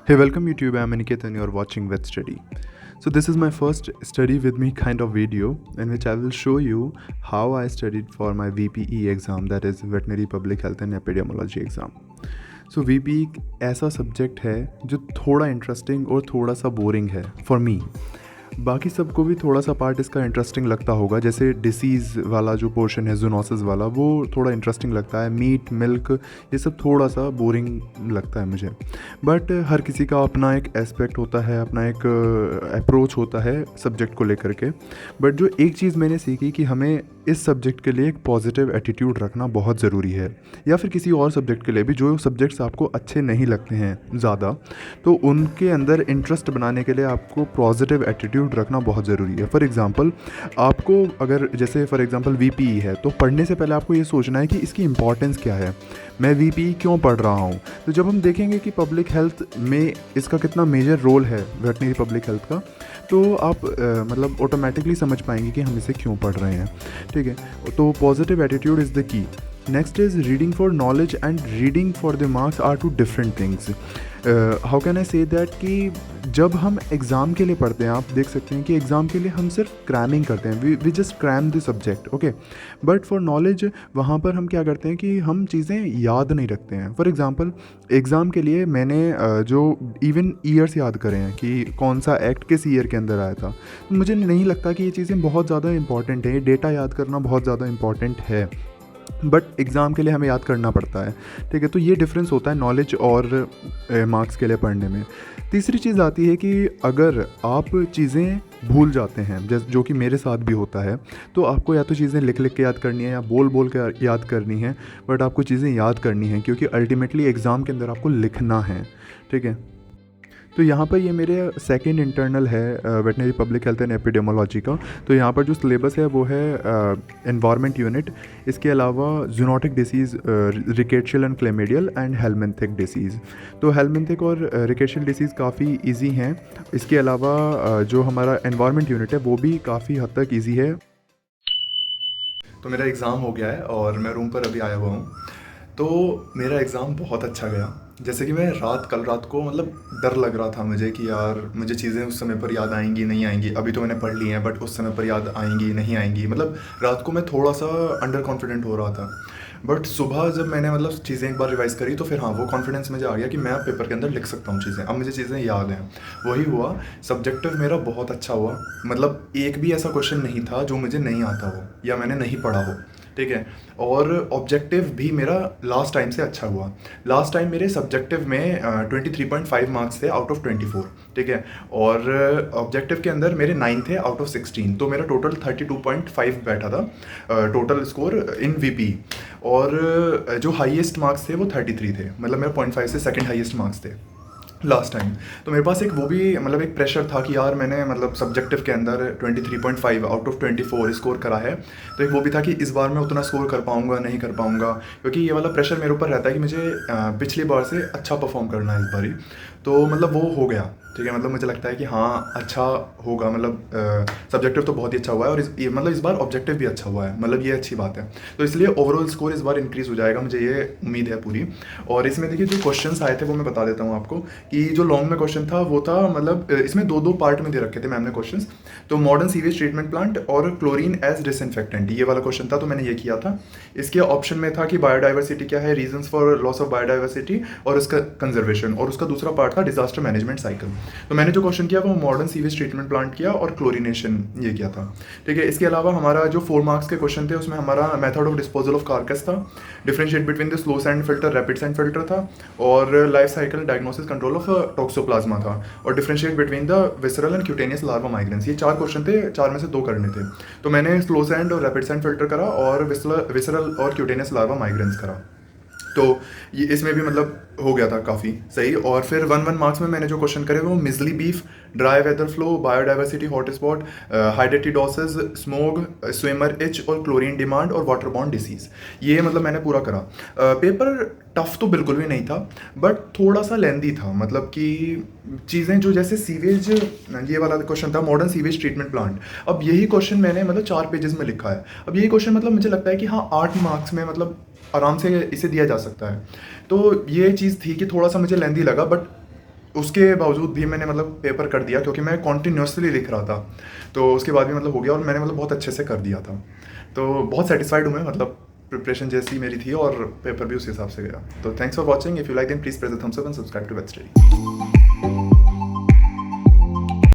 Hey, welcome YouTube. I'm Aniket and you're watching Vet Study. So this is my first study with me kind of video in which I will show you how I studied for my VPE exam, that is Veterinary Public Health and Epidemiology exam. So VPE एक ऐसा subject है जो थोड़ा interesting और थोड़ा सा boring है for me. बाकी सबको भी थोड़ा सा पार्ट इसका इंटरेस्टिंग लगता होगा, जैसे डिसीज़ वाला जो पोर्शन है जूनोसिस वाला वो थोड़ा इंटरेस्टिंग लगता है, मीट मिल्क ये सब थोड़ा सा बोरिंग लगता है मुझे। बट हर किसी का अपना एक एस्पेक्ट होता है, अपना एक अप्रोच होता है सब्जेक्ट को लेकर के। बट जो एक चीज़ मैंने सीखी कि हमें इस सब्जेक्ट के लिए एक पॉजिटिव एटीट्यूड रखना बहुत ज़रूरी है, या फिर किसी और सब्जेक्ट के लिए भी जो सब्जेक्ट्स आपको अच्छे नहीं लगते हैं ज़्यादा, तो उनके अंदर इंटरेस्ट बनाने के लिए आपको पॉजिटिव एटीट्यूड रखना बहुत ज़रूरी है। फॉर एग्ज़ाम्पल आपको अगर जैसे फॉर एग्ज़ाम्पल VPE है तो पढ़ने से पहले आपको ये सोचना है कि इसकी इंपॉर्टेंस क्या है, मैं VPE क्यों पढ़ रहा हूँ। तो जब हम देखेंगे कि पब्लिक हेल्थ में इसका कितना मेजर रोल है वेटरनरी पब्लिक हेल्थ का, तो आप मतलब ऑटोमेटिकली समझ पाएंगे कि हम इसे क्यों पढ़ रहे हैं। ठीक है, तो positive attitude is the key. Next is reading for knowledge and reading for the marks are two different things. How can I say that कि जब हम एग्ज़ाम के लिए पढ़ते हैं, आप देख सकते हैं कि एग्ज़ाम के लिए हम सिर्फ क्रैमिंग करते हैं, we just cram the subject, okay. But for knowledge वहाँ पर हम क्या करते हैं कि हम चीज़ें याद नहीं रखते हैं। फॉर एग्ज़ाम्पल एग्ज़ाम के लिए मैंने जो इवन ईयर्स याद करे हैं कि कौन सा एक्ट किस ईयर के अंदर आया था, तो मुझे नहीं लगता कि ये चीज़ें बहुत ज़्यादा इंपॉर्टेंट है। डेटा याद करना बहुत ज़्यादा इंपॉर्टेंट है, बट एग्ज़ाम के लिए हमें याद करना पड़ता है। ठीक है, तो ये डिफरेंस होता है नॉलेज और मार्क्स के लिए पढ़ने में। तीसरी चीज़ आती है कि अगर आप चीज़ें भूल जाते हैं, जैसे जो कि मेरे साथ भी होता है, तो आपको या तो चीज़ें लिख लिख के याद करनी है या बोल बोल के याद करनी है, बट आपको चीज़ें याद करनी है क्योंकि अल्टीमेटली एग्ज़ाम के अंदर आपको लिखना है। ठीक है, तो यहाँ पर ये मेरे सेकंड इंटरनल है veterinary public health and epidemiology का। तो यहाँ पर जो सिलेबस है वो है एनवायरनमेंट यूनिट, इसके अलावा zoonotic disease, rickettsial and chlamydial and helminthic disease. तो हेलमिंथिक और रिकेशियल डिसीज़ काफ़ी इजी हैं। इसके अलावा जो हमारा एनवायरनमेंट यूनिट है वो भी काफ़ी हद तक ईजी है। तो मेरा एग्ज़ाम हो गया है और मैं रूम पर अभी आया हुआ हूँ। तो मेरा एग्ज़ाम बहुत अच्छा गया। जैसे कि मैं कल रात को मतलब डर लग रहा था मुझे कि यार मुझे चीज़ें उस समय पर याद आएंगी नहीं आएंगी। अभी तो मैंने पढ़ ली हैं बट उस समय पर याद आएंगी नहीं आएंगी, मतलब रात को मैं थोड़ा सा अंडर कॉन्फिडेंट हो रहा था। बट सुबह जब मैंने मतलब चीज़ें एक बार रिवाइज़ करी तो फिर हाँ वो कॉन्फिडेंस मुझे आ गया कि मैं अब पेपर के अंदर लिख सकता हूँ चीज़ें, अब मुझे चीज़ें याद हैं। वही हुआ, सब्जेक्टिव मेरा बहुत अच्छा हुआ। मतलब एक भी ऐसा क्वेश्चन नहीं था जो मुझे नहीं आता हो या मैंने नहीं पढ़ा हो। ठीक है, और ऑब्जेक्टिव भी मेरा लास्ट टाइम से अच्छा हुआ। लास्ट टाइम मेरे सब्जेक्टिव में 23.5 मार्क्स थे आउट ऑफ 24। ठीक है, और ऑब्जेक्टिव के अंदर मेरे 9 थे आउट ऑफ 16, तो मेरा टोटल 32.5 बैठा था टोटल स्कोर इन VP। और जो हाईएस्ट मार्क्स थे वो 33 थे, मतलब मेरा 0.5 से सेकंड हाईएस्ट मार्क्स थे लास्ट टाइम। तो मेरे पास एक वो भी मतलब एक प्रेशर था कि यार मैंने मतलब सब्जेक्टिव के अंदर 23.5 आउट ऑफ 24 स्कोर करा है, तो एक वो भी था कि इस बार मैं उतना स्कोर कर पाऊंगा नहीं कर पाऊंगा, क्योंकि ये वाला प्रेशर मेरे ऊपर रहता है कि मुझे पिछली बार से अच्छा परफॉर्म करना है इस बार ही। तो मतलब वो हो गया। ठीक है, मतलब मुझे लगता है कि हाँ अच्छा होगा, मतलब सब्जेक्टिव तो बहुत ही अच्छा हुआ है और मतलब इस बार ऑब्जेक्टिव भी अच्छा हुआ है, मतलब ये अच्छी बात है। तो इसलिए ओवरऑल स्कोर इस बार इंक्रीज़ हो जाएगा, मुझे ये उम्मीद है पूरी। और इसमें देखिए जो क्वेश्चंस आए थे वो मैं बता देता हूँ आपको कि जो लॉन्ग में क्वेश्चन था वो था मतलब इसमें दो पार्ट में दे रखे थे मैम ने क्वेश्चंस। तो मॉडर्न सीवेज ट्रीटमेंट प्लांट और क्लोरीन एज डिसइंफेक्टेंट, ये वाला क्वेश्चन था, तो मैंने ये किया था। इसके ऑप्शन में था कि बायोडाइवर्सिटी क्या है, reasons for loss of biodiversity और उसका कंजर्वेशन, और उसका दूसरा पार्ट था डिजास्टर मैनेजमेंट साइकिल। तो मैंने जो क्वेश्चन किया वो मॉडर्न सीवेज ट्रीटमेंट प्लांट किया और क्लोरिनेशन ये किया था। ठीक है, इसके अलावा हमारा जो 4 मार्क्स के क्वेश्चन थे उसमें हमारा method of disposal of carcass था, differentiate between the slow sand filter rapid sand filter था, और life cycle diagnosis control of toxoplasma था, और differentiate between the visceral and cutaneous larva migrans. ये 4 क्वेश्चन थे, 4 में से 2 करने थे। तो मैंने स्लो सैंड और रैपिड सैंड फिल्टर करा और विसरल और क्यूटेनियस लार्वा माइग्रेंस करा। तो ये इसमें भी मतलब हो गया था काफ़ी सही। और फिर 1 मार्क्स में मैंने जो क्वेश्चन करे वो measly beef, dry weather flow, biodiversity hotspot, hydatidosis, smog, swimmer itch और क्लोरीन डिमांड और वाटर बॉर्न डिसीज, ये मतलब मैंने पूरा करा। पेपर टफ तो बिल्कुल भी नहीं था बट थोड़ा सा लेंदी था, मतलब कि चीज़ें जो जैसे सीवेज, ये वाला क्वेश्चन था मॉडर्न सीवेज ट्रीटमेंट प्लांट। अब यही क्वेश्चन मैंने मतलब 4 पेजेस में लिखा है। अब यही क्वेश्चन मतलब मुझे लगता है कि हाँ 8 मार्क्स में मतलब आराम से इसे दिया जा सकता है। तो ये चीज़ थी कि थोड़ा सा मुझे लेंदी लगा, बट उसके बावजूद भी मैंने मतलब पेपर कर दिया, क्योंकि मैं कॉन्टीन्यूसली लिख रहा था। तो उसके बाद भी मतलब हो गया, और मैंने मतलब बहुत अच्छे से कर दिया था। तो बहुत सेटिस्फाइड हूँ मैं, मतलब प्रिपरेशन जैसी मेरी थी और पेपर भी उस हिसाब से गया। तो thanks for watching. If you like then please press the thumbs up and subscribe to wet study.